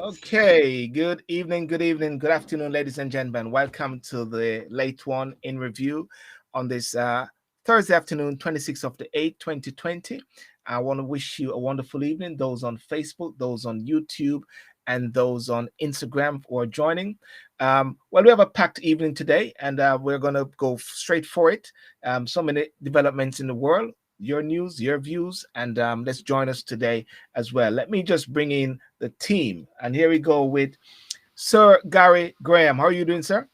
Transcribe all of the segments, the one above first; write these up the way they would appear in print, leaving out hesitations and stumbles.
Okay, good evening, good afternoon, ladies and gentlemen. Welcome to the late one in review on this Thursday afternoon, 26th of the 8th, 2020. I want to wish you a wonderful evening, those on Facebook, those on YouTube, and those on Instagram who are joining. Well, we have a packed evening today, and we're going to go straight for it. So many developments in the world, your news, your views, and let's join us today as well. Let me just bring in the team, and here we go with Sir Garry Graham. How are you doing, sir?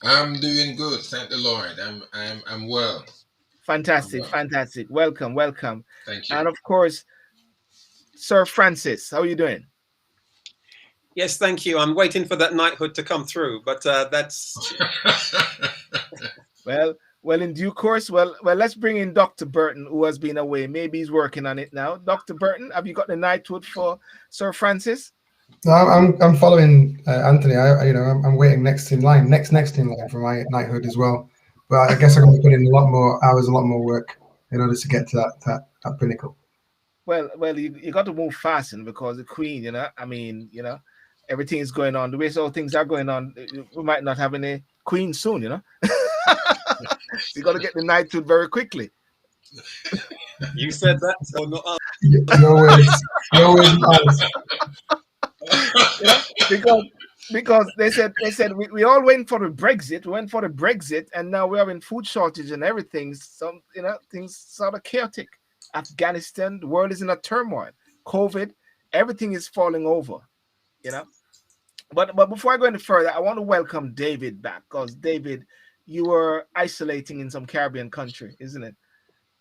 I'm doing good, thank the Lord. I'm well. I'm Fantastic, well. fantastic. Welcome, welcome. Thank you. And of course, Sir Francis, how are you doing? Yes, thank you. I'm waiting for that knighthood to come through, but that's Well, well, in due course. Well. Let's bring in Dr. Burton, who has been away. Maybe he's working on it now. Dr. Burton, have you got the knighthood for Sir Francis? No, I'm following Anthony. I'm waiting next in line, next in line for my knighthood as well. But I guess I'm going to put in a lot more hours, a lot more work in order to get to that pinnacle. Well, you got to move fast, because the Queen, everything is going on. The way so things are going on, we might not have any Queen soon, So you got to get the knighthood very quickly. you said that, so not us. Your words, Because they said we all went for the Brexit. We went for the Brexit, and now we're having food shortage and everything. Some things sort of chaotic. Afghanistan, the world is in a turmoil. COVID, everything is falling over. You know. But before I go any further, I want to welcome David back, because David, you were isolating in some Caribbean country, isn't it?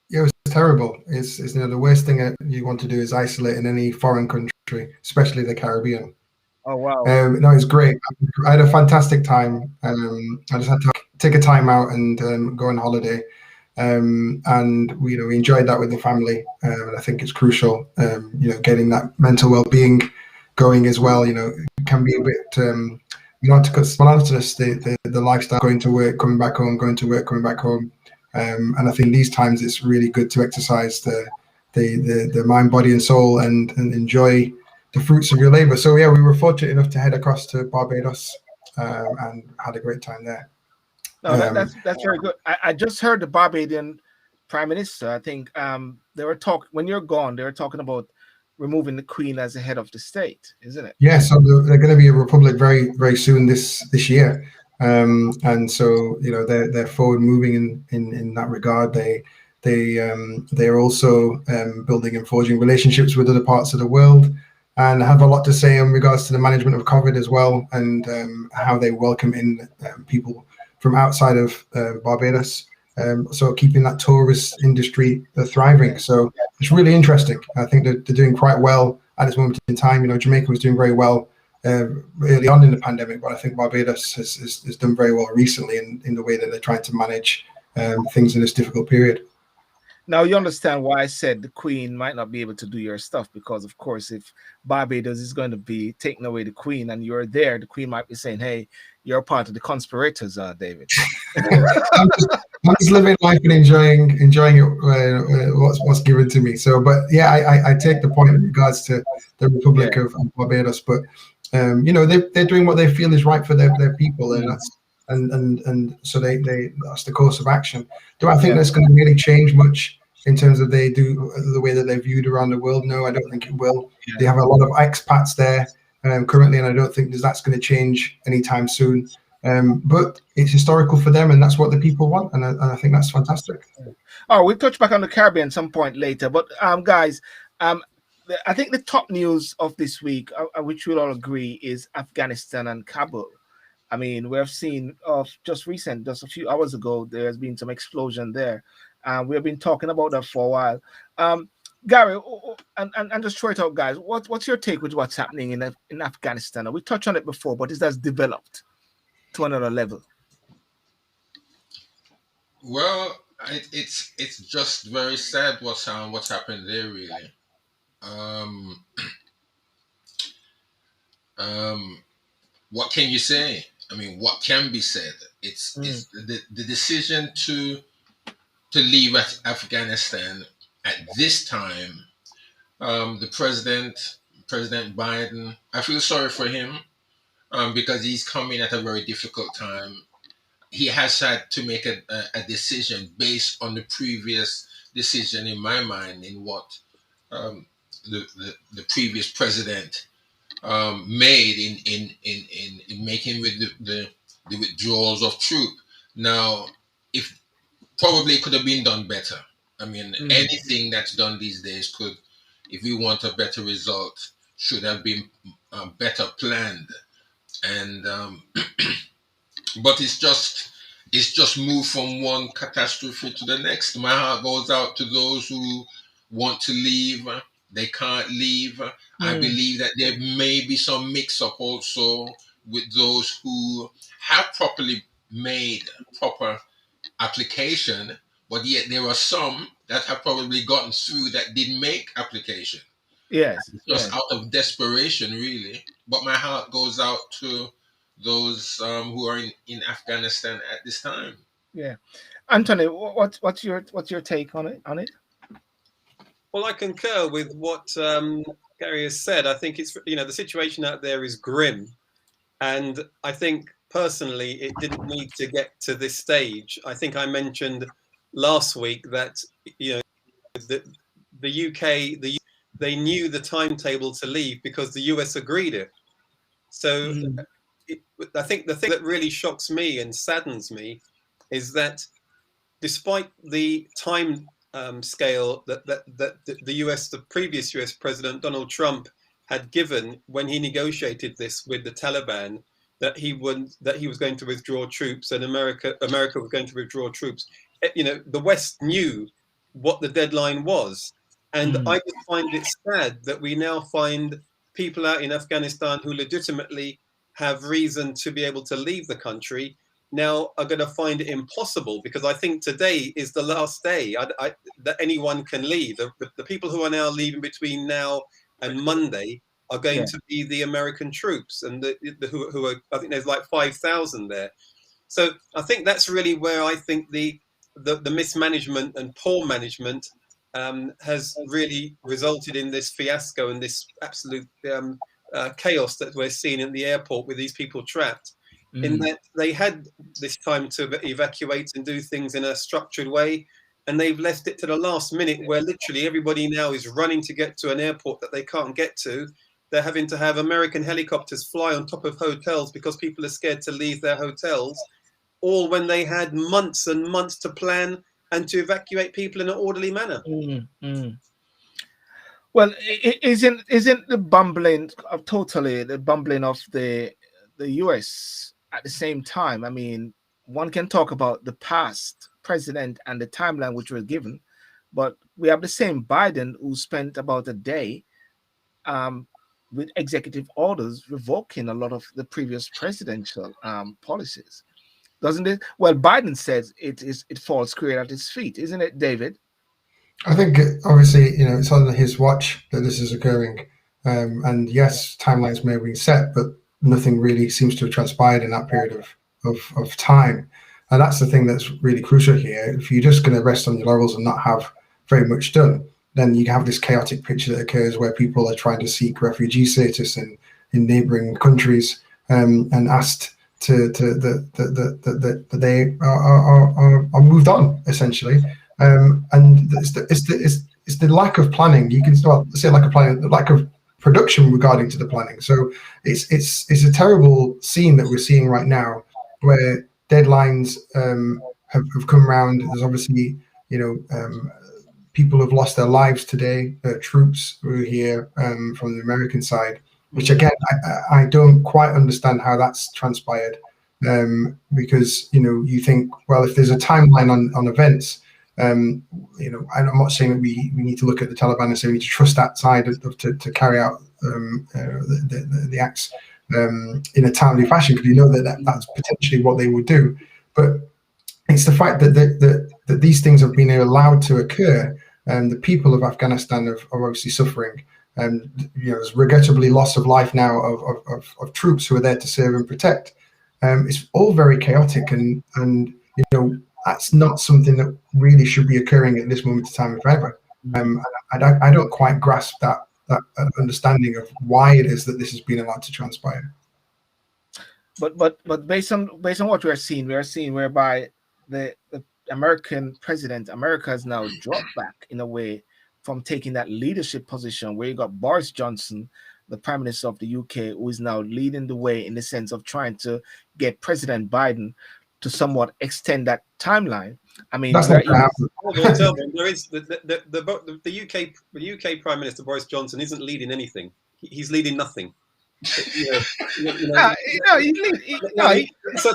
Yeah, it was terrible. It's the worst thing that you want to do is isolate in any foreign country, especially the Caribbean. Oh wow. No, it's great. I had a fantastic time. I just had to take a time out and go on holiday, and we enjoyed that with the family. And I think it's crucial. Getting that mental well-being going as well. It can be a bit monotonous, the lifestyle, going to work, coming back home, going to work, coming back home. And I think these times it's really good to exercise the mind, body, and soul, and enjoy the fruits of your labor. So yeah, we were fortunate enough to head across to Barbados and had a great time there. No, that's very good. I just heard the Barbadian Prime Minister. I think they were talking, when you're gone, they were talking about removing the Queen as the head of the state, isn't it? Yeah, so they're going to be a republic very, very soon this year, and so they're forward moving in that regard. They're also building and forging relationships with other parts of the world, and have a lot to say in regards to the management of COVID as well, and how they welcome in people from outside of Barbados. So keeping that tourist industry thriving. So it's really interesting. I think they're doing quite well at this moment in time. Jamaica was doing very well early on in the pandemic, but I think Barbados has done very well recently in the way that they're trying to manage things in this difficult period. Now you understand why I said the Queen might not be able to do your stuff, because of course if Barbados is going to be taking away the Queen and you're there, the Queen might be saying, "Hey, you're part of the conspirators, David." I'm just living life and enjoying what's given to me. So, but yeah, I take the point in regards to the Republic of Barbados, but they're doing what they feel is right for their people, and that's and so they that's the course of action. Do I think that's going to really change much in terms of the way that they're viewed around the world? No, I don't think it will. They have a lot of expats there currently, and I don't think that's going to change anytime soon. But it's historical for them, and that's what the people want, and I think that's fantastic. Oh, we'll touch back on the Caribbean at some point later, but guys, I think the top news of this week, which we'll all agree, is Afghanistan and Kabul. I mean, we have seen just a few hours ago, there has been some explosion there. We have been talking about that for a while. Garry, and just throw it out, guys. What's your take with what's happening in Afghanistan? We touched on it before, but it has developed to another level. Well, it's just very sad what's happened there, really. What can you say? I mean, what can be said? It's the decision to leave Afghanistan at this time the President Biden, I feel sorry for him because he's coming at a very difficult time. He has had to make a decision based on the previous decision, in my mind, in what um, the previous president made in making with the withdrawals of troop. Now, if probably it could have been done better. I mean, anything that's done these days could, if we want a better result, should have been better planned. And but it's just moved from one catastrophe to the next. My heart goes out to those who want to leave. They can't leave. I believe that there may be some mix up also with those who have properly made proper application, but yet there are some that have probably gotten through that didn't make application. Yes, Just yes. out of desperation, really. But my heart goes out to those who are in Afghanistan at this time. Yeah, Anthony, what's your take on it? Well, I concur with what Garry has said. I think it's, the situation out there is grim, and I think personally it didn't need to get to this stage. I think I mentioned last week that the UK they knew the timetable to leave because the US agreed it. So I think the thing that really shocks me and saddens me is that despite the time scale that the previous US president Donald Trump had given when he negotiated this with the Taliban, that he was going to withdraw troops and America was going to withdraw troops. The West knew what the deadline was, and I just find it sad that we now find people out in Afghanistan who legitimately have reason to be able to leave the country now are going to find it impossible, because I think today is the last day that anyone can leave. The people who are now leaving between now and Monday are going to be the American troops, and who are, I think there's like 5,000 there. So I think that's really where I think the mismanagement and poor management has really resulted in this fiasco and this absolute chaos that we're seeing at the airport with these people trapped. In that they had this time to evacuate and do things in a structured way, and they've left it to the last minute where literally everybody now is running to get to an airport that they can't get to. They're having to have American helicopters fly on top of hotels because people are scared to leave their hotels, all when they had months and months to plan and to evacuate people in an orderly manner. Well, isn't the bumbling of the US at the same time? I mean, one can talk about the past president and the timeline which was given, but we have the same Biden who spent about a day with executive orders revoking a lot of the previous presidential policies, doesn't it? Well, Biden says it falls square at his feet, isn't it, David? I think obviously it's on his watch that this is occurring, and yes, timelines may have been set, but nothing really seems to have transpired in that period of time. And that's the thing that's really crucial here. If you're just going to rest on your laurels and not have very much done, then you have this chaotic picture that occurs where people are trying to seek refugee status in neighboring countries, and asked that they are moved on, essentially. And it's the lack of planning. You can say lack of planning, the lack of production regarding to the planning. So it's a terrible scene that we're seeing right now, where deadlines have come around. There's obviously people have lost their lives today. Troops who are here from the American side, which again I don't quite understand how that's transpired, because you think, well, if there's a timeline on events. I'm not saying that we need to look at the Taliban and say we need to trust that side to carry out the acts in a timely fashion, because that's potentially what they would do. But it's the fact that these things have been allowed to occur, and the people of Afghanistan are obviously suffering. And there's regrettably loss of life now of troops who are there to serve and protect. It's all very chaotic, and that's not something that really should be occurring at this moment in time and forever. I don't quite grasp that understanding of why it is that this has been allowed to transpire. But based on what we are seeing whereby the American president, America has now dropped back in a way from taking that leadership position, where you got Boris Johnson, the Prime Minister of the UK, who is now leading the way in the sense of trying to get President Biden to somewhat extend that timeline. I mean, That's not going to happen. There is the UK Prime Minister Boris Johnson isn't leading anything. He's leading nothing. So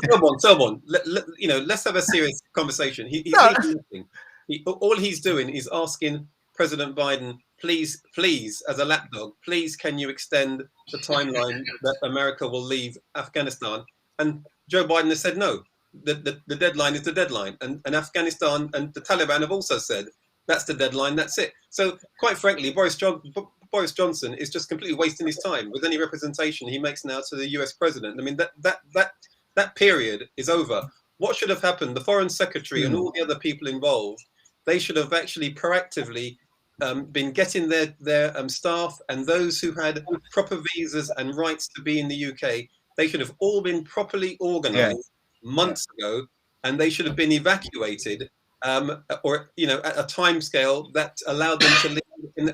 come on. Let's have a serious conversation. He's leading nothing. All he's doing is asking President Biden, please, as a lapdog, please, can you extend the timeline that America will leave Afghanistan? And Joe Biden has said no. The deadline is the deadline, and Afghanistan and the Taliban have also said that's the deadline. That's it. So, quite frankly, Boris Johnson is just completely wasting his time with any representation he makes now to the US president. I mean, that period is over. What should have happened? The foreign secretary and all the other people involved, they should have actually proactively been getting their staff and those who had proper visas and rights to be in the UK. They should have all been properly organised months ago, and they should have been evacuated, or at a time scale that allowed them to live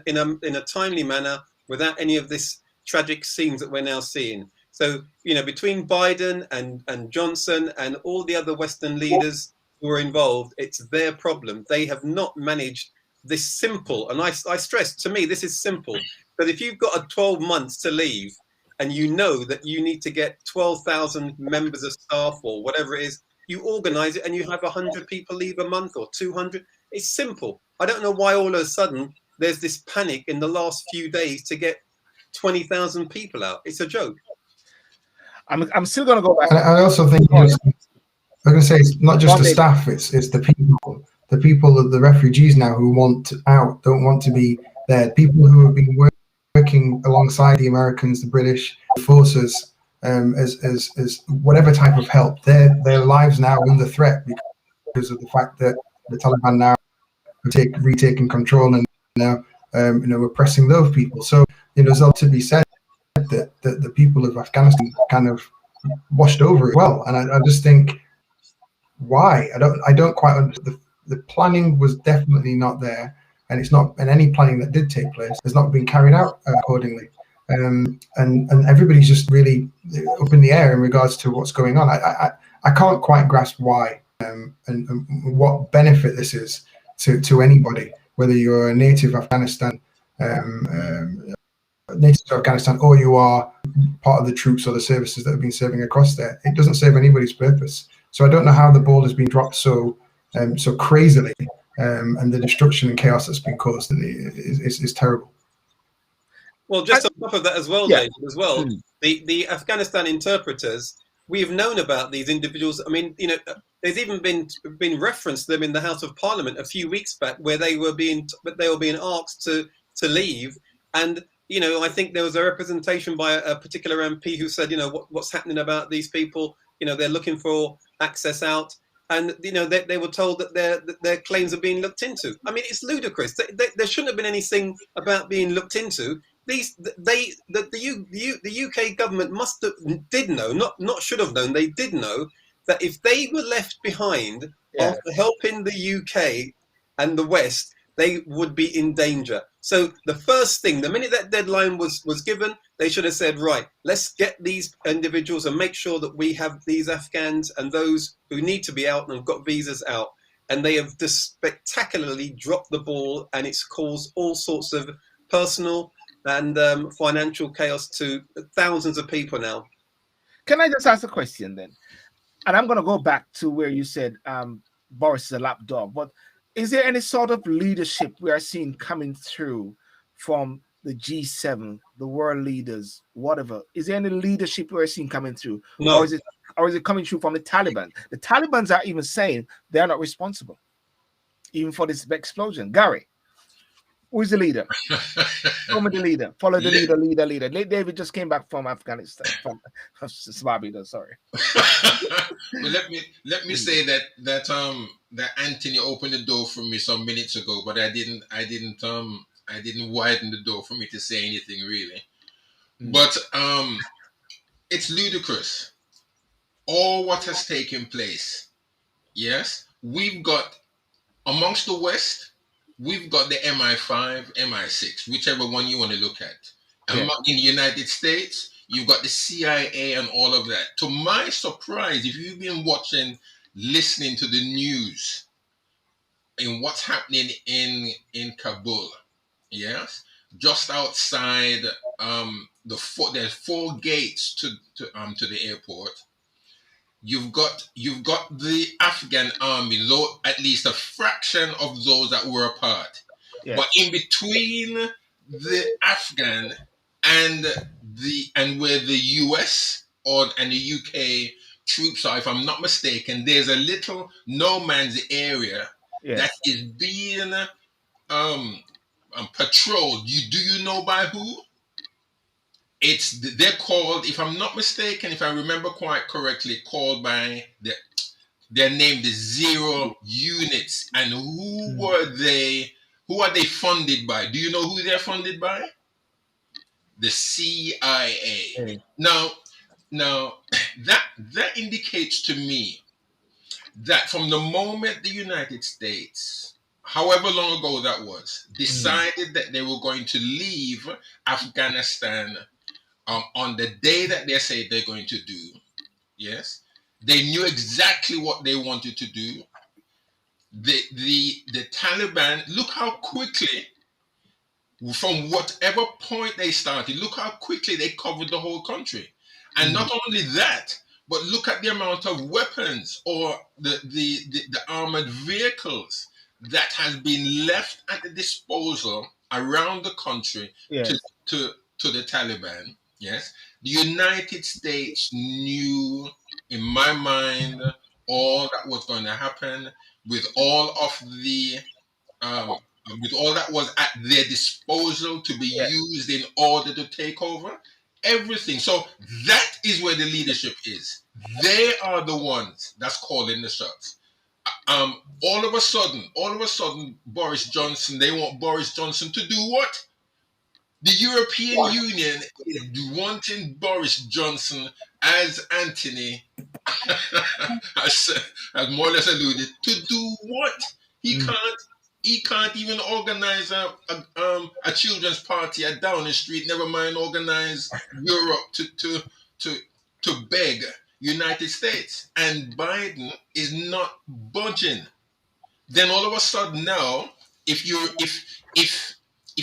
in a timely manner without any of this tragic scenes that we're now seeing. So between Biden and Johnson and all the other Western leaders who are involved, it's their problem. They have not managed this simple, and I stress, to me this is simple, that if you've got 12 months to leave, and you know that you need to get 12,000 members of staff or whatever it is, you organize it and you have 100 people leave a month or 200. It's simple. I don't know why all of a sudden there's this panic in the last few days to get 20,000 people out. It's a joke. I'm still going to go back. I also think I'm going to say it's not just the staff; it's the people. The people, the refugees now who want out, don't want to be there. People who have been working alongside the Americans, the British forces, as whatever type of help, their lives now under threat because of the fact that the Taliban now have retaken control and now oppressing those people. So there's a lot to be said that the people of Afghanistan kind of washed over it well, and I just think why I don't quite understand. The planning was definitely not there. And it's not, and any planning that did take place has not been carried out accordingly. And everybody's just really up in the air in regards to what's going on. I can't quite grasp why and what benefit this is to anybody, whether you're a native Afghanistan, or you are part of the troops or the services that have been serving across there. It doesn't serve anybody's purpose. So I don't know how the ball has been dropped so crazily. And the destruction and chaos that's been caused is terrible. Well, just on top of that as well, David, the Afghanistan interpreters, we have known about these individuals. I mean, there's even been reference to them in the House of Parliament a few weeks back, where they were being asked to leave, and I think there was a representation by a particular MP who said, what's happening about these people? They're looking for access out. And they were told that their claims are being looked into. I mean, it's ludicrous. There shouldn't have been anything about being looked into. The UK government did know, not should have known. They did know that if they were left behind after helping the UK and the West, they would be in danger. So the first thing, the minute that deadline was given, they should have said, right, let's get these individuals and make sure that we have these Afghans and those who need to be out and have got visas out. And they have just spectacularly dropped the ball, and it's caused all sorts of personal and financial chaos to thousands of people now. Can I just ask a question then? And I'm going to go back to where you said Boris is a lapdog, but is there any sort of leadership we are seeing coming through from the G7, the world leaders, whatever? Is there any leadership we're seeing coming through? No. Or is it coming through from the Taliban? The Taliban are even saying they're not responsible, even for this explosion. Garry? Who is the leader? Show me the leader. Follow the leader, leader. David just came back from Afghanistan, from Barbados. Sorry. But let me say that Anthony opened the door for me some minutes ago, but I didn't widen the door for me to say anything really. But it's ludicrous. All what has taken place. Yes, we've got amongst the West, we've got the MI5, MI6, whichever one you want to look at. Yeah. In the United States, you've got the CIA and all of that. To my surprise, if you've been listening to the news in what's happening in Kabul, yes, just outside there's four gates to the airport. You've got the Afghan army, though at least a fraction of those that were apart. Yes. But in between the Afghan and where the US and the UK troops are, if I'm not mistaken, there's a little no man's area that is being patrolled. Do you know by who? They're called, if I'm not mistaken, if I remember quite correctly, called by they're named the Zero Units. And who are they funded by? Do you know who they're funded by? The CIA. Okay. Now that indicates to me that from the moment the United States, however long ago that was, decided that they were going to leave Afghanistan on the day that they say they're going to do, yes, they knew exactly what they wanted to do. The Taliban, look how quickly, from whatever point they started, look how quickly they covered the whole country. And not only that, but look at the amount of weapons or the armored vehicles that has been left at the disposal around the country to the Taliban. Yes, the United States knew, in my mind, all that was going to happen with all of with all that was at their disposal to be used in order to take over everything. So that is where the leadership is. They are the ones that's calling the shots. All of a sudden, Boris Johnson, they want Boris Johnson to do what? The European Union is wanting Boris Johnson, as Anthony has more or less alluded, to do what? He can't even organize a children's party at Downing Street, never mind organize Europe to beg United States. And Biden is not budging. Then all of a sudden now, if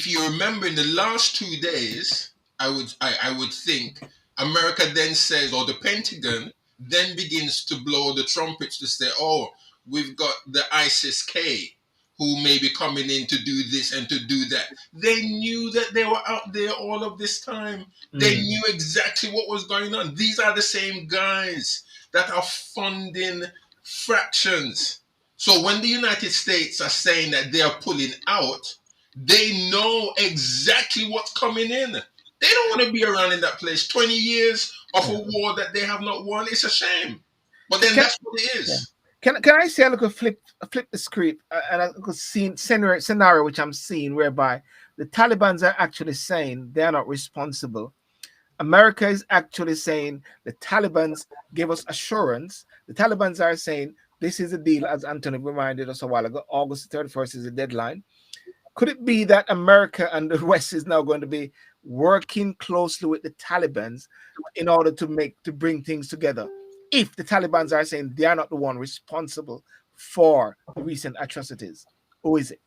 you remember in the last 2 days, I would think America then says, or the Pentagon then begins to blow the trumpets to say, oh, we've got the ISIS-K who may be coming in to do this and to do that. They knew that they were out there all of this time. They knew exactly what was going on. These are the same guys that are funding fractions. So when the United States are saying that they are pulling out, they know exactly what's coming in. They don't want to be around in that place. 20 years of a war that they have not won. It's a shame. But then that's what it is. Can I say, look, flip the script and I could see scenario which I'm seeing whereby the Taliban are actually saying they are not responsible. America is actually saying the Taliban gave us assurance. The Taliban are saying this is a deal, as Anthony reminded us a while ago. August 31st is the deadline. Could it be that America and the West is now going to be working closely with the Taliban in order to bring things together? If the Taliban are saying they are not the one responsible for the recent atrocities, who is it?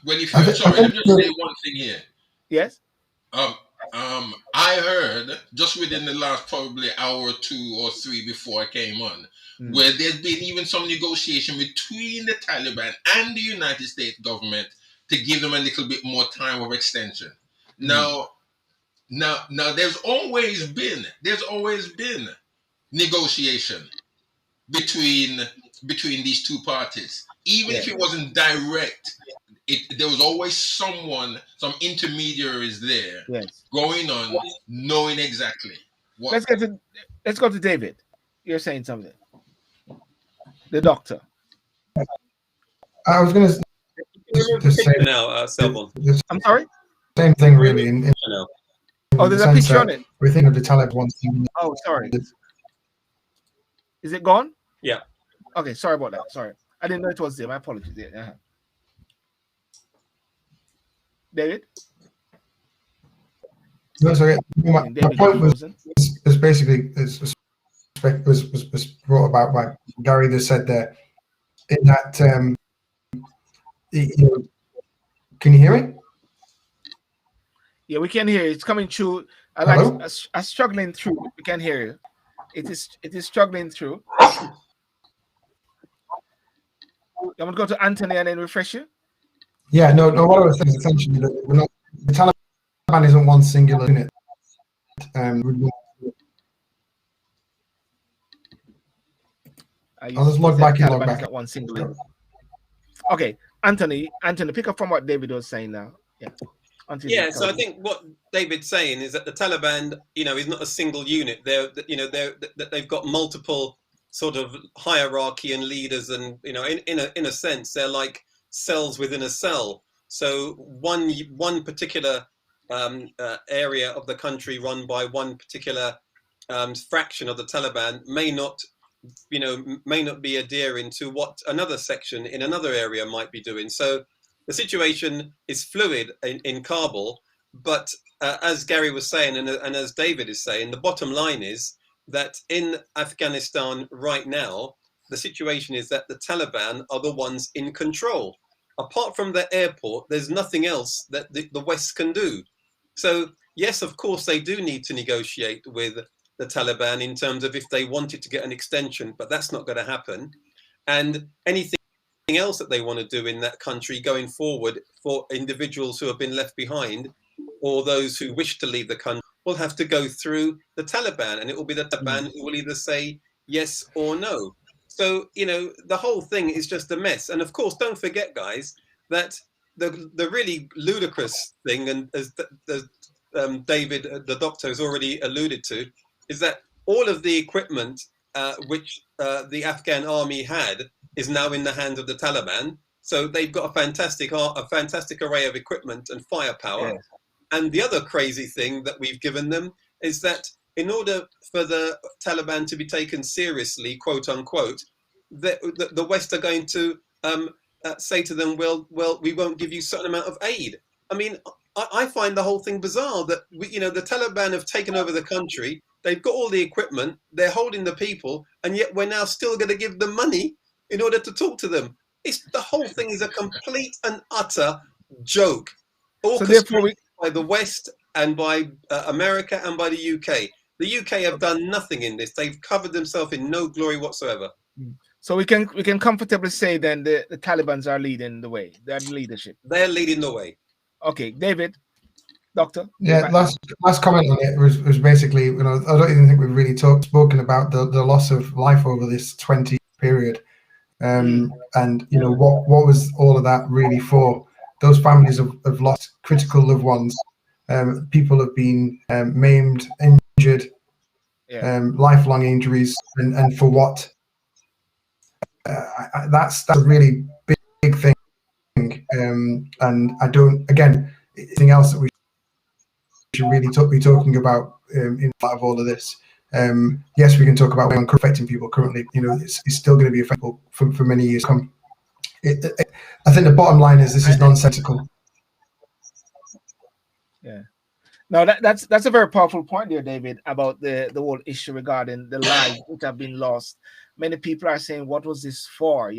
Well, if you're sorry, let me just say one thing here. Yes. I heard just within the last probably hour or 2 or 3 before I came on, where there's been even some negotiation between the Taliban and the United States government to give them a little bit more time of extension. Now, there's always been negotiation between between these two parties. Even if it wasn't direct, there was always someone, some intermediaries there Yes. going on, knowing exactly what. Let's go to David. You're saying something. The doctor. I was going to say Now, Selborne. the I'm sorry. same thing, really, in Now. Oh, the there's a sense picture on that it. we think of the Taliban one thing. Oh, sorry. Is it gone? Yeah. Okay, sorry about that. Sorry. I didn't know it was there. My apologies. Yeah. David? No, sorry, my David, you're point frozen. was basically was brought about by Garry that said there in that can you hear me? Yeah, we can hear you. It's coming through. Hello? I struggling through. We can hear you. It is struggling through. I'm gonna go to Anthony and then refresh you. Yeah, no. What I was saying is essentially that we're not, the Taliban isn't one singular unit. I'll just log back in. Log back. Not one single. Okay, Anthony, pick up from what David was saying now. Yeah. Yeah, so I think what David's saying is that the Taliban, is not a single unit. They've got multiple sort of hierarchy and leaders, and in a sense, they're like cells within a cell. So one particular area of the country run by one particular fraction of the Taliban may not be adhering to what another section in another area might be doing. So the situation is fluid in Kabul, but as Garry was saying, and as David is saying, the bottom line is that in Afghanistan right now, the situation is that the Taliban are the ones in control. Apart from the airport, there's nothing else that the West can do. So yes, of course, they do need to negotiate with the Taliban in terms of if they wanted to get an extension, but that's not going to happen. And anything else that they want to do in that country going forward for individuals who have been left behind or those who wish to leave the country will have to go through the Taliban, and it will be the Taliban who will either say yes or no. So, the whole thing is just a mess. And of course, don't forget, guys, that the really ludicrous thing, and as David, the doctor, has already alluded to, is that all of the equipment which the Afghan army had is now in the hands of the Taliban. So they've got a fantastic array of equipment and firepower. Yes. And the other crazy thing that we've given them is that in order for the Taliban to be taken seriously, quote unquote, the West are going to say to them, well, we won't give you a certain amount of aid. I mean, I find the whole thing bizarre that the Taliban have taken over the country. They've got all the equipment. They're holding the people, and yet we're now still going to give them money in order to talk to them. The whole thing is a complete and utter joke, orchestrated by the West and by America and by the UK. The UK have done nothing in this. They've covered themselves in no glory whatsoever. So we can comfortably say then the Taliban are leading the way. They're the leadership. They're leading the way. Okay, David, doctor. Yeah, last comment on it was basically, I don't even think we've really spoken about the loss of life over this 20 period. And what was all of that really for? Those families have lost critical loved ones. People have been maimed, injured, lifelong injuries, and for what? That's a really big thing. And I don't, again, anything else that we should really be talking about in light of all of this. Yes, we can talk about affecting people currently. It's still going to be affectful for many years to come. I think the bottom line is this is nonsensical. Yeah. Now that's a very powerful point there, David, about the whole issue regarding the lives that have been lost. Many people are saying, "What was this for?"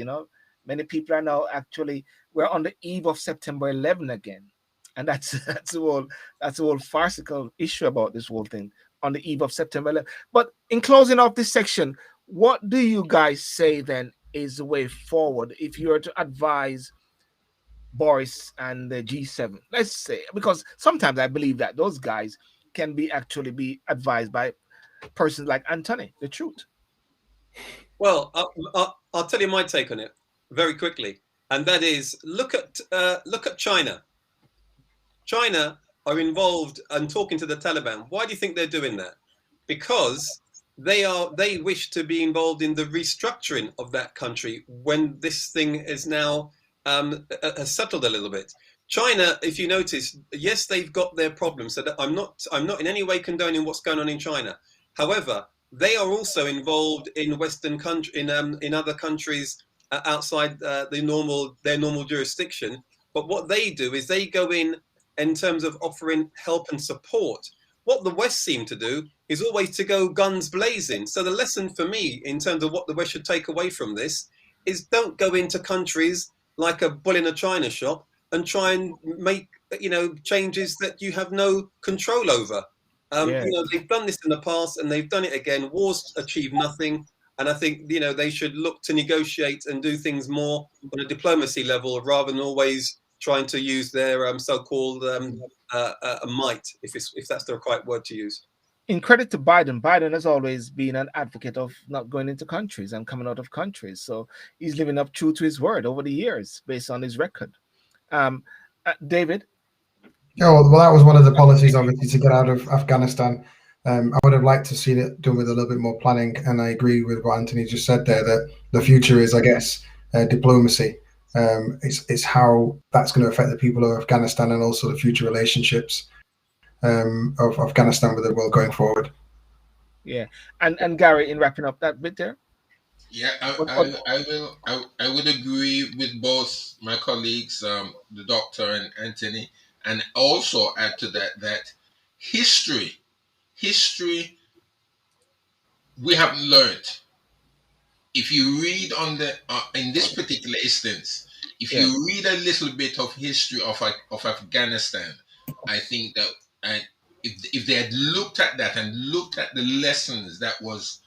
Many people are now actually we're on the eve of September 11 again, and that's a whole farcical issue about this whole thing. On the eve of September 11. But in closing off this section, what do you guys say then is the way forward if you were to advise Boris and the G7? Let's say, because sometimes I believe that those guys can actually be advised by persons like Anthony, the truth. Well, I'll tell you my take on it very quickly, and that is look at China. China are involved and talking to the Taliban. Why do you think they're doing that? Because they wish to be involved in the restructuring of that country when this thing is now has settled a little bit. China, if you notice, yes, they've got their problems. So I'm not in any way condoning what's going on in China. However, they are also involved in Western country in other countries outside their normal jurisdiction. But what they do is they go in terms of offering help and support. What the West seem to do is always to go guns blazing. So the lesson for me in terms of what the West should take away from this is don't go into countries like a bull in a china shop and try and make changes that you have no control over. They've done this in the past and they've done it again. Wars achieve nothing. And I think they should look to negotiate and do things more on a diplomacy level rather than always trying to use their so-called might, if that's the right word to use. In credit to Biden, Biden has always been an advocate of not going into countries and coming out of countries. So he's living up true to his word over the years based on his record. David? Yeah, well, that was one of the policies, obviously, to get out of Afghanistan. I would have liked to see it done with a little bit more planning. And I agree with what Anthony just said there, that the future is, I guess, diplomacy. It's how that's going to affect the people of Afghanistan and also the future relationships of Afghanistan with the world going forward. Yeah, and Garry, in wrapping up that bit there. Yeah, I would agree with both my colleagues, the doctor and Anthony, and also add to that history we haven't learned. If you read on the in this particular instance, if you read a little bit of history of Afghanistan, I think that if they had looked at that and looked at the lessons that was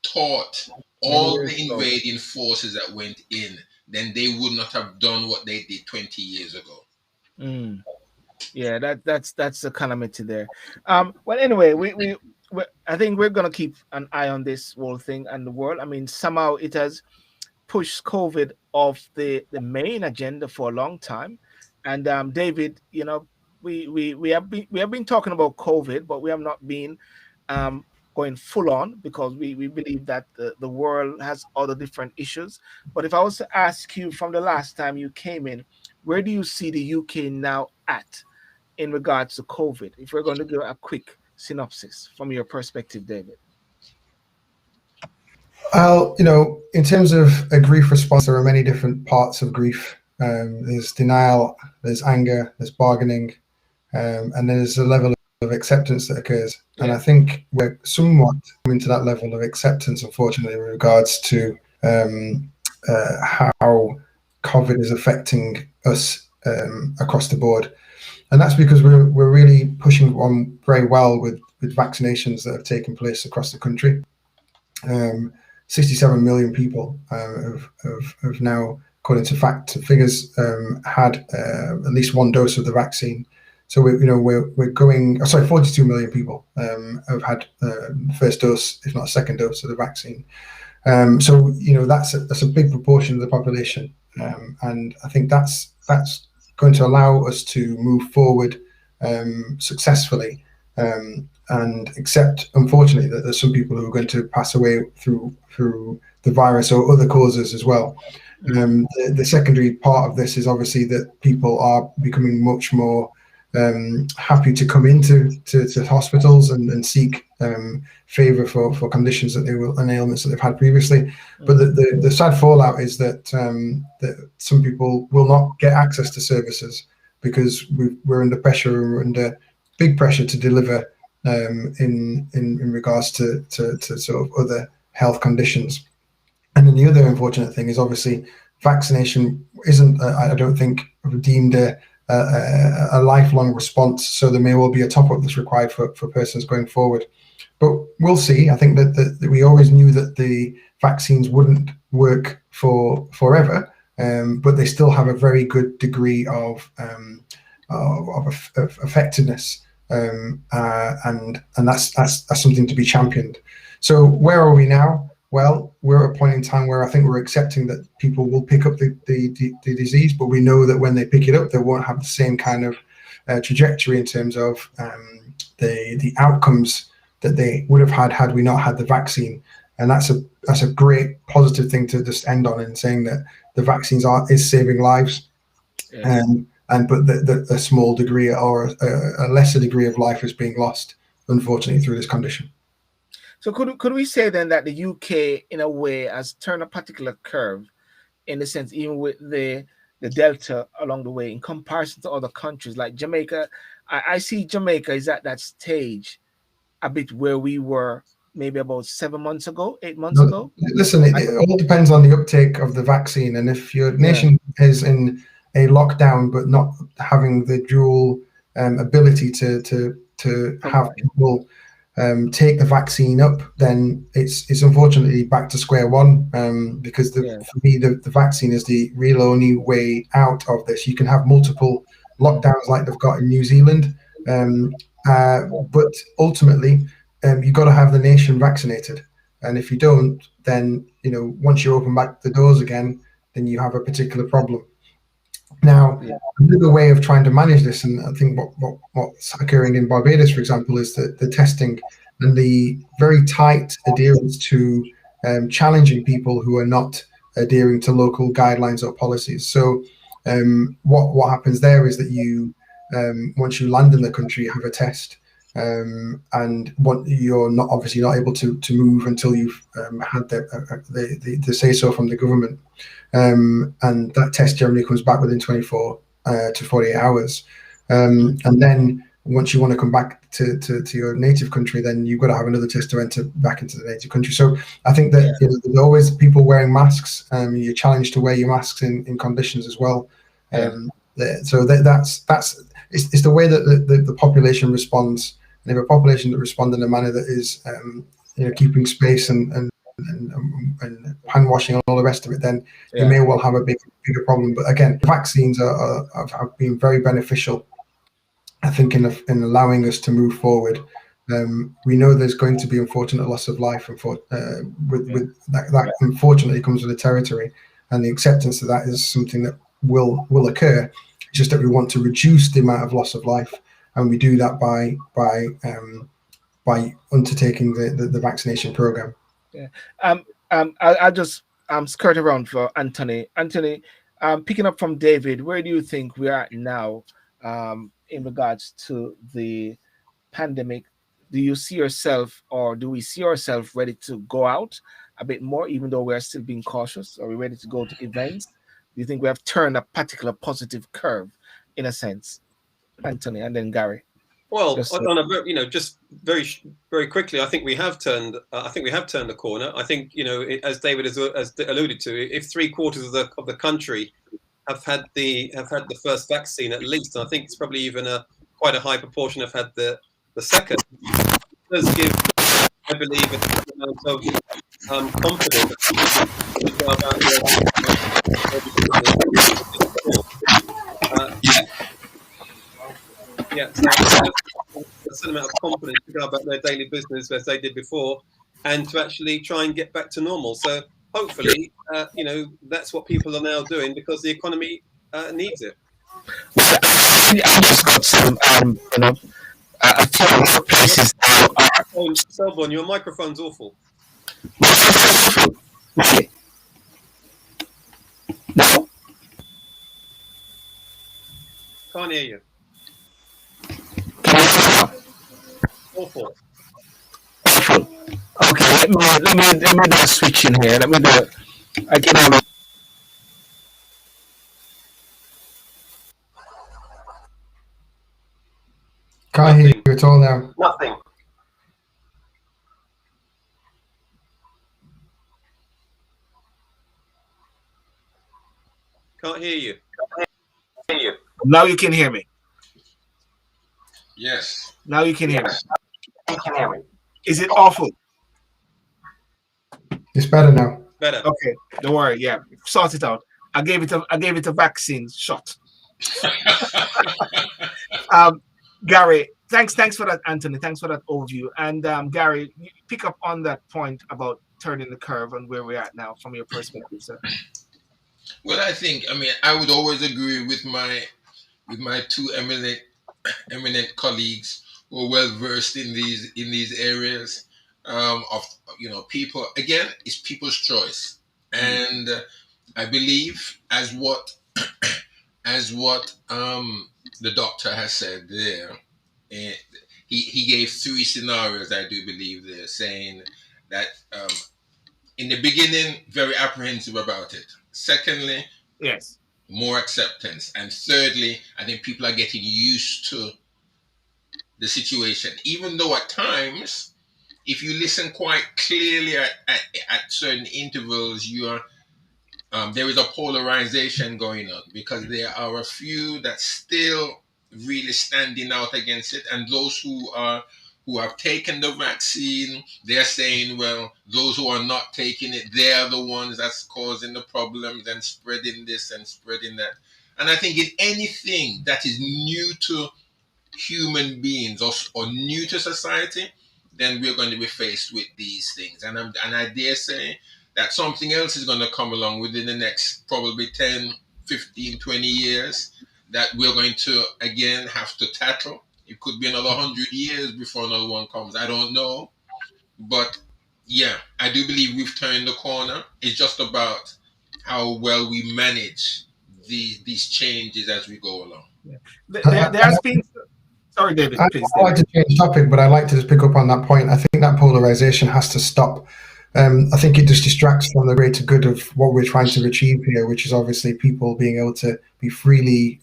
taught all the invading forces that went in, then they would not have done what they did 20 years ago. Yeah, that's the calamity there. Well, anyway, we I think we're gonna keep an eye on this whole thing and the world. I mean, somehow it has pushed COVID off the main agenda for a long time. And David, we have been talking about COVID, but we have not been going full on because we believe that the world has other different issues. But if I was to ask you from the last time you came in, where do you see the UK now at in regards to COVID? If we're going to do a quick synopsis from your perspective, David. Well, in terms of a grief response, there are many different parts of grief. There's denial, there's anger, there's bargaining, and then there's a level of acceptance that occurs. Yeah. And I think we're somewhat coming to that level of acceptance, unfortunately, in regards to how COVID is affecting us across the board. And that's because we're really pushing on very well with vaccinations that have taken place across the country. 67 million people have now, according to figures, had at least one dose of the vaccine. So we're going. 42 million people have had first dose, if not a second dose of the vaccine. So that's a big proportion of the population, and I think that's going to allow us to move forward successfully. And accept, unfortunately, that there's some people who are going to pass away through the virus or other causes as well. The secondary part of this is obviously that people are becoming much more happy to come into hospitals and seek favour for conditions that and ailments that they've had previously. But the sad fallout is that that some people will not get access to services because we're under pressure, we're under big pressure to deliver in regards to sort of other health conditions. And then the other unfortunate thing is obviously vaccination isn't, I don't think, deemed a lifelong response. So there may well be a top-up that's required for persons going forward. But we'll see. I think that we always knew that the vaccines wouldn't work for forever, but they still have a very good degree of effectiveness. And that's something to be championed. So where are we now? well, we're at a point in time where I think we're accepting that people will pick up the disease, but we know that when they pick it up, they won't have the same kind of trajectory in terms of the outcomes that they would have had we not had the vaccine. And that's a great positive thing to just end on, in saying that the vaccines is saving lives. Yes. But a small degree or a lesser degree of life is being lost, unfortunately, through this condition. So could we say then that the UK, in a way, has turned a particular curve, in the sense, even with the Delta along the way, in comparison to other countries like Jamaica? I see Jamaica is at that stage a bit where we were maybe about 7 months ago, 8 months No, ago. listen, it all depends on the uptake of the vaccine, and if your nation is in a lockdown but not having the dual ability to have people take the vaccine up, then it's unfortunately back to square one, because for me the vaccine is the real only way out of this. You can have multiple lockdowns like they've got in New Zealand, but ultimately you've got to have the nation vaccinated. And if you don't, then once you open back the doors again, then you have a particular problem. Now, another way of trying to manage this, and I think what's occurring in Barbados, for example, is that the testing and the very tight adherence to challenging people who are not adhering to local guidelines or policies. So what happens there is that you, once you land in the country, you have a test. And you're not obviously not able to move until you've had the say so from the government, and that test generally comes back within 24 to 48 hours, and then once you want to come back to your native country, then you've got to have another test to enter back into the native country. So I think that there's always people wearing masks. You're challenged to wear your masks in conditions as well. So that's it's the way that the population responds. And if a population that respond in a manner that is, keeping space and hand washing and all the rest of it, then you may well have a bigger problem. But again, vaccines have been very beneficial, I think, in allowing us to move forward. We know there's going to be unfortunate loss of life, with that unfortunately comes with the territory, and the acceptance of that is something that will occur. It's just that we want to reduce the amount of loss of life. And we do that by undertaking the vaccination program. I'll just skirt around for Anthony. Anthony, picking up from David, where do you think we are now in regards to the pandemic? Do you see yourself, or do we see ourselves ready to go out a bit more, even though we are still being cautious? Are we ready to go to events? Do you think we have turned a particular positive curve, in a sense? Anthony, and then Garry. Well, just very very quickly, I think we have turned. I think we have turned the corner. I think as David has alluded to, if 3/4 of the country have had the first vaccine at least, and I think it's probably even quite a high proportion have had the second. It does give, I believe, a certain amount of confidence so a certain amount of confidence to go about their daily business as they did before, and to actually try and get back to normal. So hopefully, that's what people are now doing, because the economy needs it. I just got some, places. Selborne, your microphone's awful. Okay. Now? Can't hear you. Awful. Okay, let me do a switch in here. Let me do it. Again, can't hear you at all now. Nothing. Can't hear you. Now you can hear me. Yes. Now you can hear me. Is it awful? It's better now. Better. Okay, don't worry. Yeah, sort it out. I gave it a vaccine shot. Garry, thanks for that, Anthony. Thanks for that overview. And Garry, you pick up on that point about turning the curve and where we're at now from your perspective, sir? Well, I mean, I would always agree with my two eminent colleagues who are well versed in these areas, of people. Again, it's people's choice, and I believe as what the doctor has said there. eh, he gave three scenarios. I do believe there, saying that, in the beginning, very apprehensive about it. Secondly, Yes. more acceptance, and thirdly, I think people are getting used to the situation, even though at times, if you listen quite clearly at certain intervals, there is a polarization going on, because there are a few that still really standing out against it, and those who have taken the vaccine, they're saying, well, those who are not taking it, they're the ones that's causing the problems and spreading this and spreading that. And I think in anything that is new to human beings, or new to society, then we're going to be faced with these things. And I dare say that something else is going to come along within the next probably 10, 15, 20 years, that we're going to again have to tackle. It could be another 100 years before another one comes. I don't know. But yeah, I do believe we've turned the corner. It's just about how well we manage these changes as we go along. Yeah. I, There has been. Sorry, David. I Please, like David. to change topic, but I'd like to just pick up on that point. I think that polarization has to stop. I think it just distracts from the greater good of what we're trying to achieve here, which is obviously people being able to be freely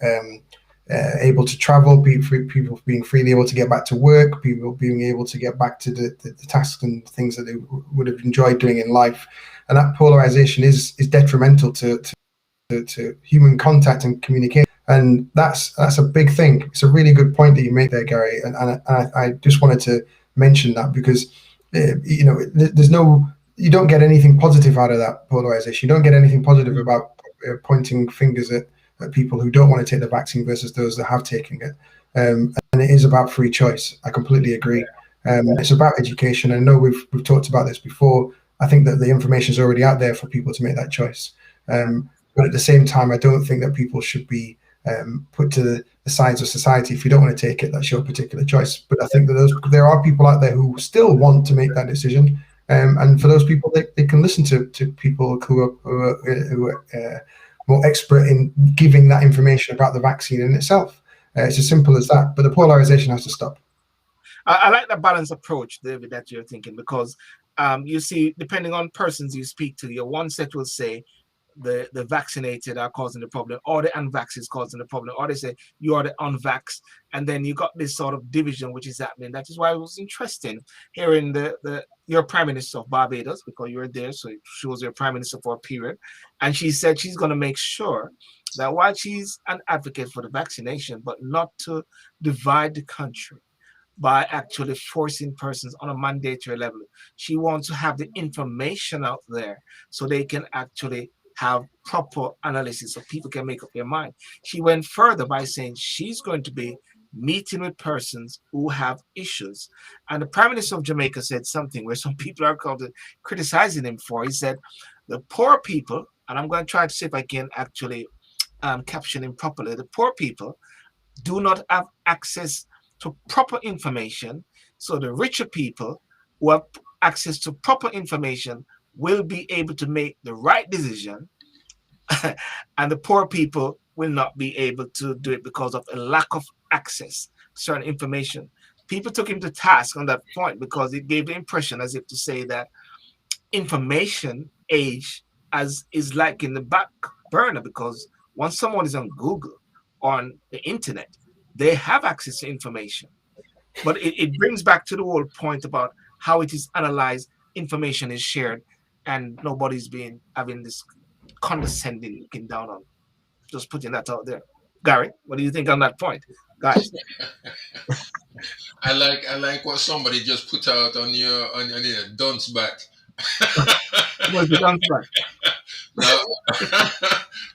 able to travel, people being freely able to get back to work, people being able to get back to the tasks and things that they would have enjoyed doing in life. And that polarization is detrimental to human contact and communication. And that's a big thing. It's a really good point that you make there, Garry. And I just wanted to mention that because there's no, you don't get anything positive out of that polarization. You don't get anything positive about pointing fingers at people who don't want to take the vaccine versus those that have taken it. And it is about free choice. I completely agree. It's about education. I know we've talked about this before. I think that the information is already out there for people to make that choice. But at the same time, I don't think that people should be put to the sides of society. If you don't want to take it, that's your particular choice. But I think that there are people out there who still want to make that decision. And for those people, they can listen to people who are more expert in giving that information about the vaccine in itself. It's as simple as that. But the polarization has to stop. I like the balanced approach, David, that you're thinking, because you see, depending on persons you speak to, your one set will say the vaccinated are causing the problem, or the unvaxxed is causing the problem, or they say you are the unvaxxed, and then you got this sort of division which is happening. That is why it was interesting hearing your Prime Minister of Barbados, because you were there, so she was your Prime Minister for a period, and she said she's going to make sure that while she's an advocate for the vaccination, but not to divide the country by actually forcing persons on a mandatory level. She wants to have the information out there so they can actually have proper analysis so people can make up their mind. She went further by saying she's going to be meeting with persons who have issues. And the Prime Minister of Jamaica said something where some people are called criticizing him for. He said, the poor people, and I'm going to try to see if I can actually caption him properly, the poor people do not have access to proper information. So the richer people who have access to proper information will be able to make the right decision, and the poor people will not be able to do it because of a lack of access to certain information. People took him to task on that point because it gave the impression as if to say that information age as is like in the back burner, because once someone is on Google or on the internet, they have access to information. But it brings back to the whole point about how it is analyzed, information is shared, and nobody's being having this condescending looking down on. Just putting that out there. Garry, what do you think on that point, guys? I like what somebody just put out on your dunce bat. What's the answer? No,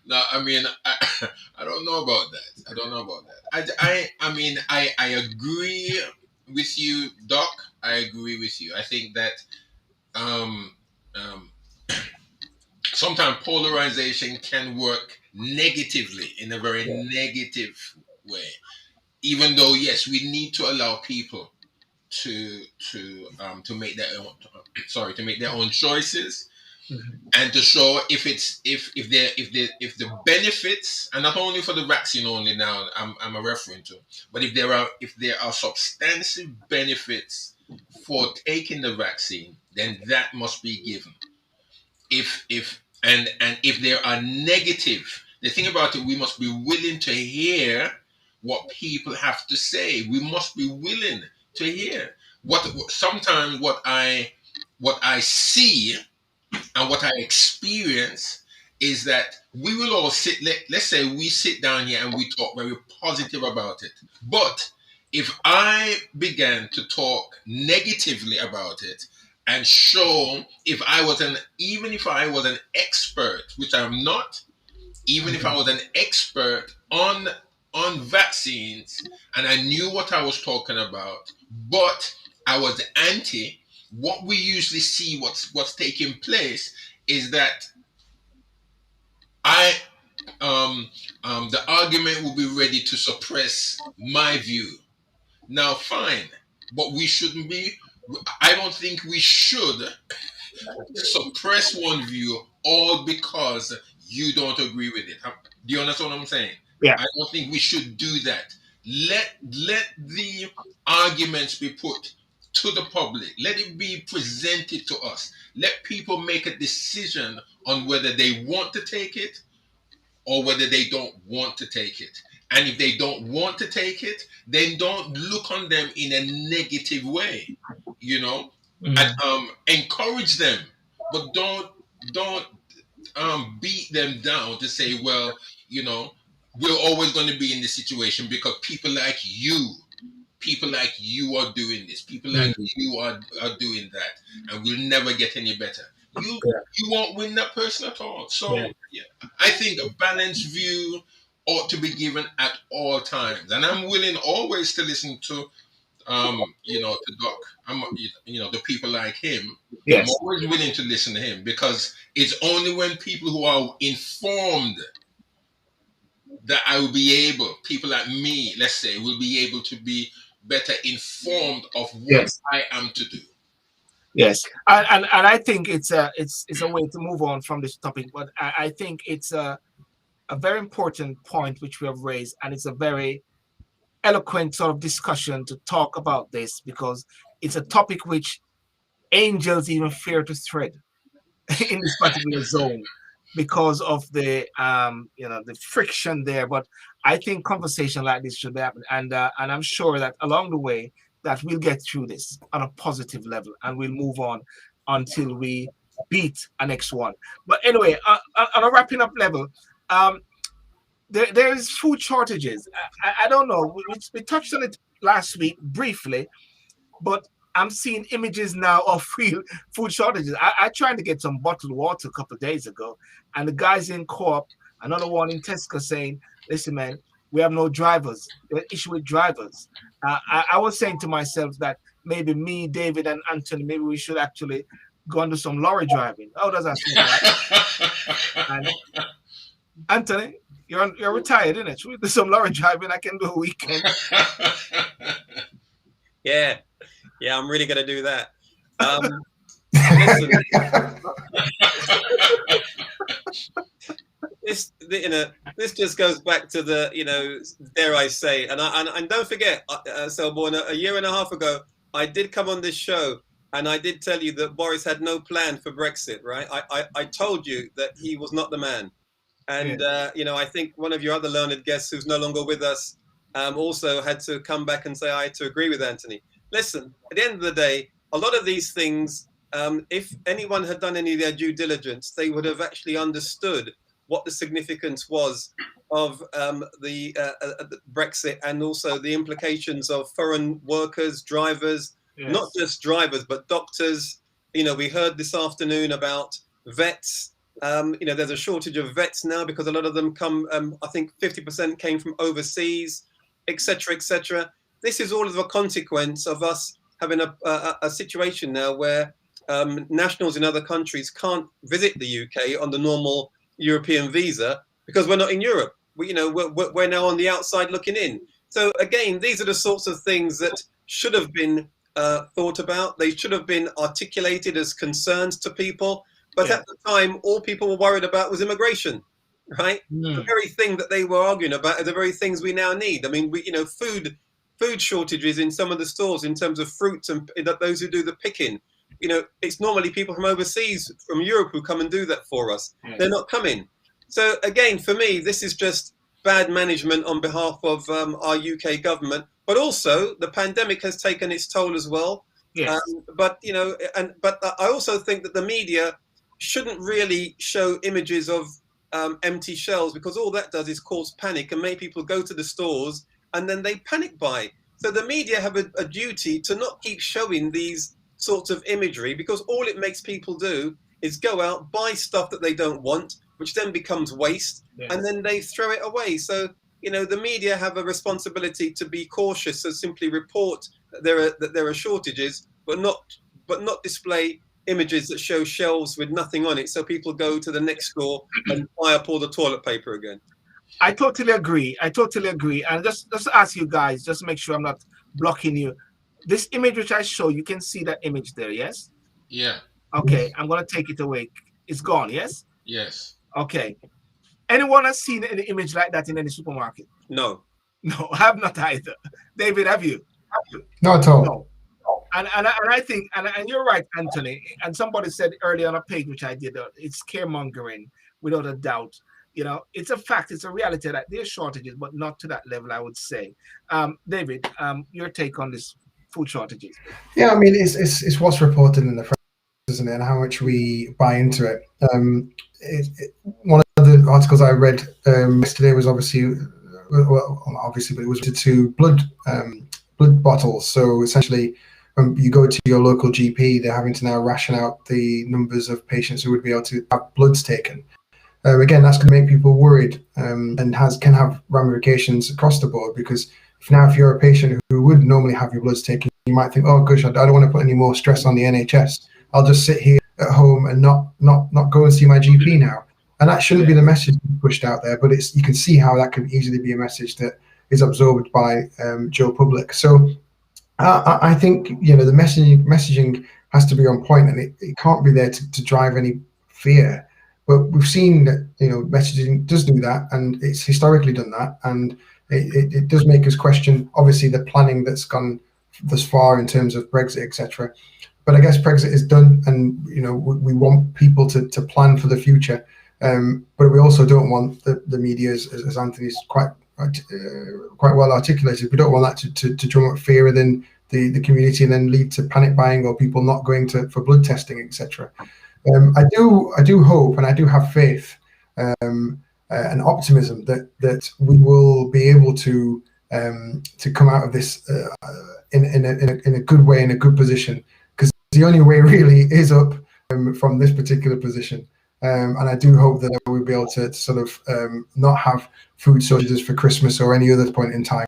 no. I mean, I don't know about that. I don't know about that. I mean, I agree with you, Doc. I agree with you. I think that, um, um, sometimes polarization can work negatively in a very Yeah. negative way. Even though yes, we need to allow people to make their own to make their own choices Mhm. and to show if the benefits, and not only for the vaccine only now I'm referring to, but if there are substantive benefits for taking the vaccine, then that must be given. If and if there are negative, the thing about it, we must be willing to hear what people have to say. We must be willing to hear what sometimes what I see and what I experience is that we will all let's say we sit down here and we talk very positive about it. But if I began to talk negatively about it and show if I was even if I was an expert, which I'm not, even if I was an expert on vaccines and I knew what I was talking about, but I was anti, what we usually see what's taking place is that I the argument will be ready to suppress my view. Now, fine, but we shouldn't be. I don't think we should suppress one view all because you don't agree with it. Do you understand what I'm saying? Yeah. I don't think we should do that. Let the arguments be put to the public. Let it be presented to us. Let people make a decision on whether they want to take it or whether they don't want to take it. And if they don't want to take it, then don't look on them in a negative way. You know, and, Mhm. encourage them, but don't beat them down to say, well, you know, we're always going to be in this situation because people like you are doing this, people like Mhm. you are doing that, and we'll never get any better. Yeah. You won't win that person at all. Yeah. So yeah, I think a balanced view ought to be given at all times, and I'm willing always to listen to to Doc. The people like him. I'm Yes. always willing to listen to him because it's only when people who are informed that I will be able, people like me, let's say, will be able to be better informed of what Yes. I am to do. Yes. And I think it's a way to move on from this topic, but I think it's a very important point which we have raised, and it's a very eloquent sort of discussion to talk about this because it's a topic which angels even fear to thread in this particular zone because of the friction there. But I think conversation like this should happen, and I'm sure that along the way that we'll get through this on a positive level and we'll move on until we beat our next one. But anyway, on a wrapping up level, um, there is food shortages. I don't know. We touched on it last week briefly, but I'm seeing images now of real food shortages. I tried to get some bottled water a couple of days ago, and the guys in Co-op, another one in Tesco, saying, "Listen, man, we have no drivers. There's issue with drivers." I was saying to myself that maybe me, David, and Anthony, maybe we should actually go and do some lorry driving. How does that seem, right? And Anthony, you're retired, isn't it? Should we do some lorry driving? I can do a weekend. Yeah, I'm really going to do that. Listen, this just goes back to the dare I say, and don't forget, Selborne, a year and a half ago, I did come on this show and I did tell you that Boris had no plan for Brexit, right? I told you that he was not the man. And, I think one of your other learned guests who's no longer with us also had to come back and say, I had to agree with Anthony. Listen, at the end of the day, a lot of these things, if anyone had done any of their due diligence, they would have actually understood what the significance was of the Brexit and also the implications of foreign workers, drivers, not just drivers, but doctors. We heard this afternoon about vets. There's a shortage of vets now because a lot of them come, I think 50% came from overseas, etc., etc. This is all of a consequence of us having a situation now where nationals in other countries can't visit the UK on the normal European visa because we're not in Europe. We're now on the outside looking in. So again, these are the sorts of things that should have been thought about. They should have been articulated as concerns to people. But at the time, all people were worried about was immigration, right? The very thing that they were arguing about are the very things we now need. I mean, food shortages in some of the stores in terms of fruits and those who do the picking. It's normally people from overseas, from Europe, who come and do that for us. They're not coming. So again, for me, this is just bad management on behalf of our UK government. But also, the pandemic has taken its toll as well. Yes. But I also think that the media shouldn't really show images of empty shelves, because all that does is cause panic and make people go to the stores and then they panic buy. So the media have a duty to not keep showing these sorts of imagery, because all it makes people do is go out, buy stuff that they don't want, which then becomes waste, and then they throw it away. So the media have a responsibility to be cautious and simply report that there are shortages, but not display images that show shelves with nothing on it, so people go to the next store and buy up all the toilet paper again. I totally agree. And just to ask you guys, just to make sure I'm not blocking you. This image which I show, you can see that image there, yes? Yeah. Okay, I'm going to take it away. It's gone, yes? Yes. Okay. Anyone has seen any image like that in any supermarket? No. No, I have not either. David, have you? Not at all. No. And I think, and you're right, Anthony. And somebody said earlier on a page which I did, it's scaremongering without a doubt. It's a fact, it's a reality that there's shortages, but not to that level, I would say. David, your take on this food shortages? Yeah, I mean, it's what's reported in the press, isn't it, and how much we buy into it. One of the articles I read yesterday was obviously, but it was to blood bottles. So essentially, when you go to your local GP, they're having to now ration out the numbers of patients who would be able to have bloods taken. Again, that's going to make people worried, and can have ramifications across the board, because if you're a patient who would normally have your bloods taken, you might think, oh gosh, I don't want to put any more stress on the NHS. I'll just sit here at home and not go and see my GP now. And that shouldn't be the message pushed out there, but you can see how that could easily be a message that is absorbed by Joe Public. So I think the messaging has to be on point, and it can't be there to drive any fear. But we've seen that messaging does do that, and it's historically done that, and it does make us question, obviously, the planning that's gone thus far in terms of Brexit, etc. But I guess Brexit is done, and we want people to plan for the future, but we also don't want the media, as Anthony's quite well articulated. We don't want that to drum up fear within the community and then lead to panic buying or people not going for blood testing, etc. I do hope, and I do have faith and optimism that we will be able to come out of this in a good way, in a good position, because the only way really is up from this particular position. And I do hope that we'll be able to sort of not have food shortages for Christmas or any other point in time.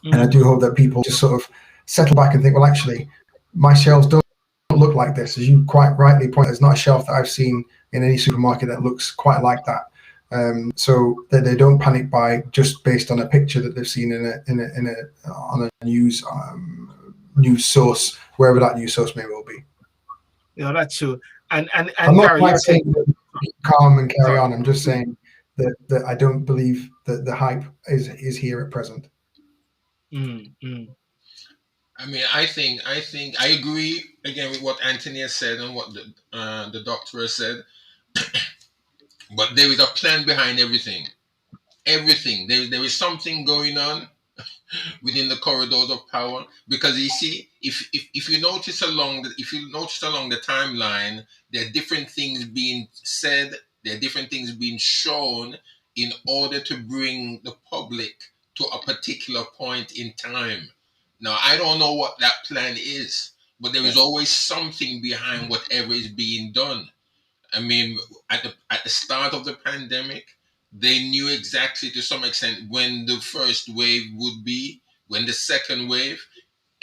And I do hope that people just sort of settle back and think, well, actually, my shelves don't look like this. As you quite rightly point, there's not a shelf that I've seen in any supermarket that looks quite like that. So that they don't panic buy just based on a picture that they've seen on a news source, wherever that news source may well be. That's true. And I'm not Garry, quite saying calm and carry on. I'm just saying that I don't believe that the hype is here at present. I mean, I think I agree again with what Anthony has said and what the doctor has said. But there is a plan behind everything. Everything. There is something going on within the corridors of power, because you see, if you notice along the timeline, there are different things being said, there are different things being shown in order to bring the public to a particular point in time. Now, I don't know what that plan is, but there is always something behind whatever is being done. I mean, at the start of the pandemic, they knew exactly to some extent when the first wave would be, when the second wave,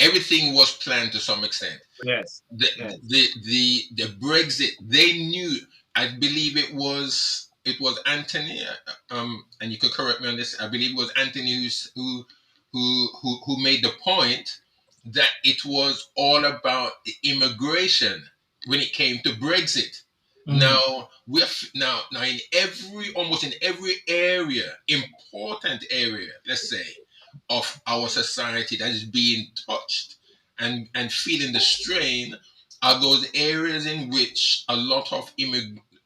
everything was planned to some extent. Yes. the Yes. the Brexit, they knew. I believe it was Anthony, and you could correct me on this. I believe it was Anthony who made the point that it was all about the immigration when it came to Brexit. Now now in almost in every area, important area, let's say, of our society that is being touched and feeling the strain are those areas in which a lot of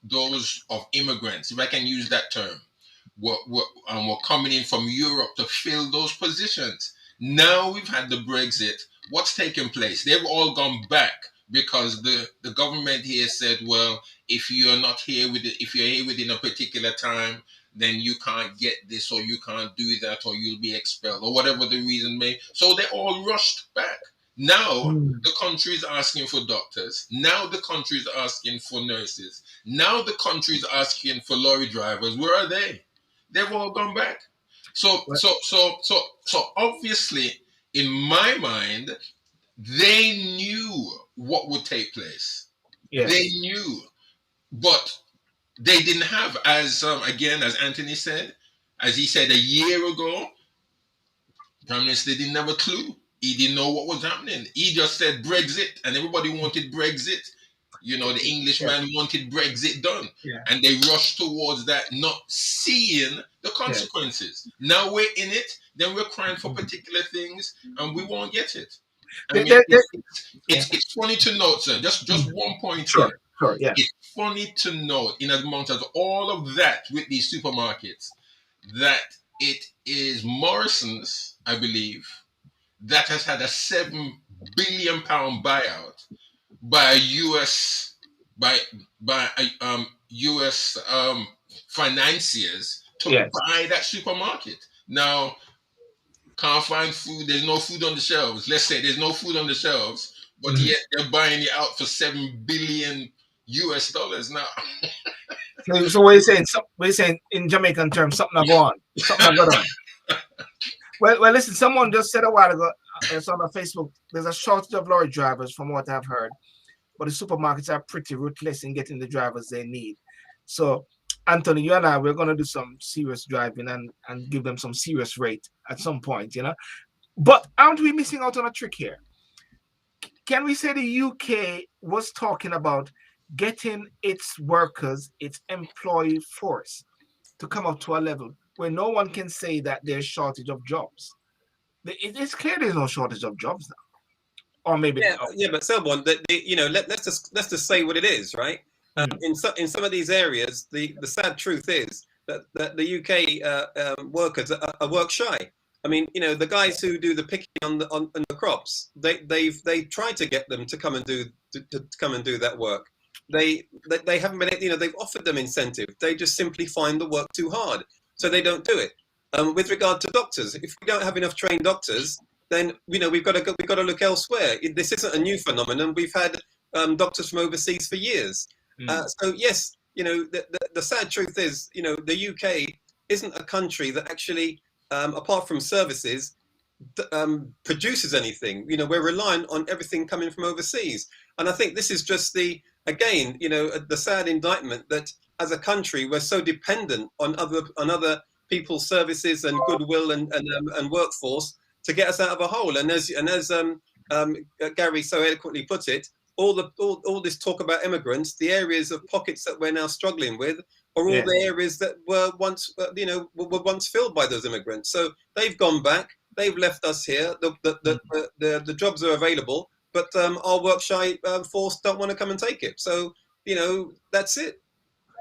those of immigrants, if I can use that term, were coming in from Europe to fill those positions. Now we've had the Brexit. What's taken place? They've all gone back because the government here said, well, if you're not here if you're here within a particular time, then you can't get this or you can't do that or you'll be expelled or whatever the reason may. So they all rushed back. Now the country is asking for doctors. Now the country is asking for nurses. Now the country is asking for lorry drivers. Where are they? They've all gone back. So obviously, in my mind, they knew what would take place. Yes. They knew, but they didn't have, as again, as Anthony said, as he said a year ago, Prime Minister didn't have a clue. He didn't know what was happening. He just said Brexit, and everybody wanted Brexit. You know, the Englishman wanted Brexit done. Yeah. And they rushed towards that, not seeing the consequences. Now we're in it, then we're crying for particular things, and we won't get it. I mean, it's funny to note, sir, just 1 point here. Sure, yeah. It's funny to note, in as much as all of that with these supermarkets, that it is Morrison's, I believe, that has had a £7 billion buyout by US US financiers to buy that supermarket. Now, can't find food. There's no food on the shelves. Let's say there's no food on the shelves, but yet they're buying it out for $7 billion now. So what are you saying? What are you saying in Jamaican terms? Something I go on. Something I go on. Well, listen. Someone just said a while ago. It's on Facebook. There's a shortage of lorry drivers, from what I've heard, but the supermarkets are pretty ruthless in getting the drivers they need. So, Anthony, you and I, we're going to do some serious driving and give them some serious rate at some point, you know. But aren't we missing out on a trick here? Can we say the UK was talking about getting its workers, its employee force, to come up to a level where no one can say that there's shortage of jobs? It's clear there's no shortage of jobs now. Or maybe but Selborn, let's just say what it is, right? In some of these areas, the sad truth is that the UK workers are work shy. I mean, the guys who do the picking on the crops, they tried to get them to come and do that work. They haven't been, they've offered them incentive. They just simply find the work too hard, so they don't do it. With regard to doctors, if we don't have enough trained doctors, then we've got to look elsewhere. This isn't a new phenomenon. We've had doctors from overseas for years. So yes, the sad truth is, the UK isn't a country that actually, apart from services, produces anything. We're reliant on everything coming from overseas, and I think this is just the sad indictment that as a country we're so dependent on other people's services and goodwill and workforce to get us out of a hole. And as Garry so eloquently put it, all this talk about immigrants, the areas of pockets that we're now struggling with are all the areas that were once filled by those immigrants. So they've gone back, they've left us here. The jobs are available, but our work shy force don't want to come and take it. So that's it.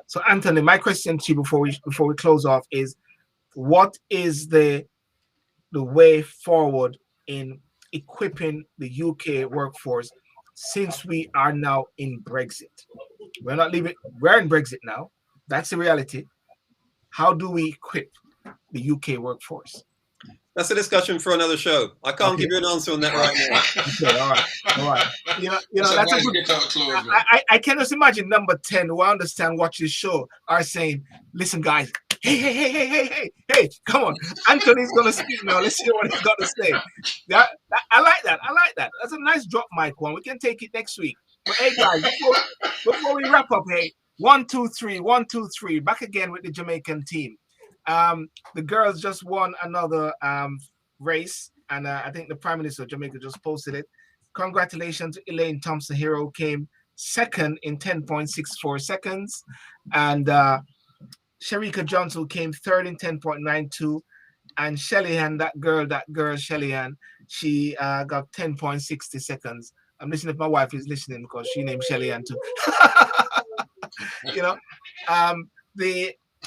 So Anthony, my question to you before we close off is, what is the way forward in equipping the UK workforce, since we are now in Brexit? We're not leaving. We're in Brexit now. That's the reality. How do we equip the UK workforce? That's a discussion for another show. I can't give you an answer on that right now. Okay, all right. That's a good. I can just imagine number 10 who I understand watch this show are saying, "Listen, guys, Hey, come on. Anthony's gonna speak now. Let's hear what he's got to say. I like that. I like that. That's a nice drop mic one. We can take it next week. But hey guys, before we wrap up, hey, 1, 2, 3, 1, 2, 3. Back again with the Jamaican team. The girls just won another race, and I think the Prime Minister of Jamaica just posted it. Congratulations to Elaine Thompson Hero, came second in 10.64 seconds, and Sharika Johnson came third in 10.92, and Shelly-Ann, that girl Shelly-Ann, she got 10.60 seconds. I'm listening if my wife is listening because she named Shelly-Ann too. You know,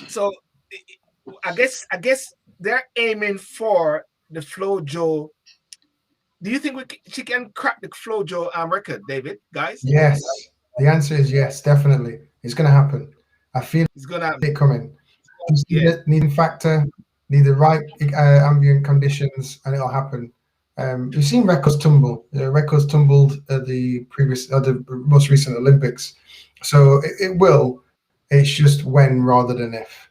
so I guess they're aiming for the FloJo. Do you think she can crack the FloJo record, David, guys? Yes. The answer is yes, definitely. It's going to happen. I feel it's going to happen. It coming. Just need factor, need the right ambient conditions, and it'll happen. We've seen records tumble. Records tumbled at the most recent Olympics. So it will. It's just when rather than if.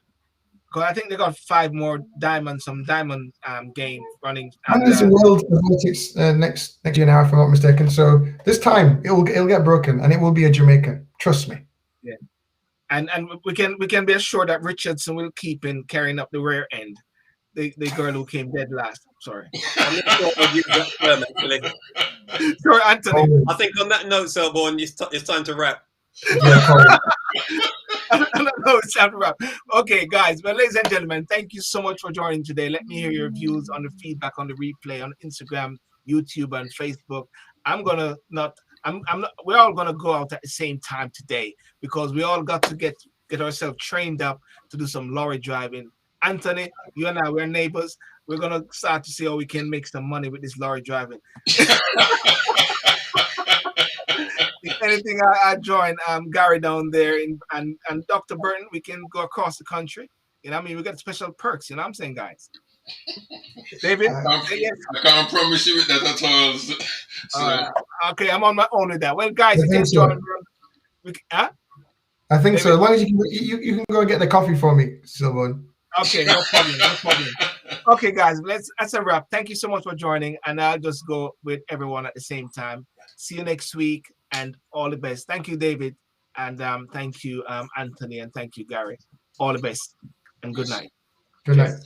Because I think they got 5 more diamonds, some diamond game running. And there's a World Athletics next year now, if I'm not mistaken. So this time it'll get broken, and it will be a Jamaican. Trust me. Yeah, and we can be assured that Richardson will keep in carrying up the rear end. The girl who came dead last. Sorry. I'm not sure I'll use that term, actually. Sure, Anthony. I think on that note, Selborne, it's time to wrap. Yeah, no, it's time to wrap. Okay, guys. Well, ladies and gentlemen, thank you so much for joining today. Let me hear your views on the feedback on the replay on Instagram, YouTube, and Facebook. We're all gonna go out at the same time today because we all got to get ourselves trained up to do some lorry driving. Anthony, you and I, we're neighbors. We're gonna start to see how we can make some money with this lorry driving. If anything, I join Garry down there and Dr. Burton. We can go across the country. You know what I mean? We got special perks. You know what I'm saying, guys? David? I can't promise you that at all. So. Okay, I'm on my own with that. Well, guys, you can join. I think so. As long as you can go and get the coffee for me, Silvan. Okay, no problem. Okay, guys, that's a wrap. Thank you so much for joining, and I'll just go with everyone at the same time. See you next week, and all the best. Thank you, David, and thank you, Anthony, and thank you, Garry. All the best, and good night. Good night.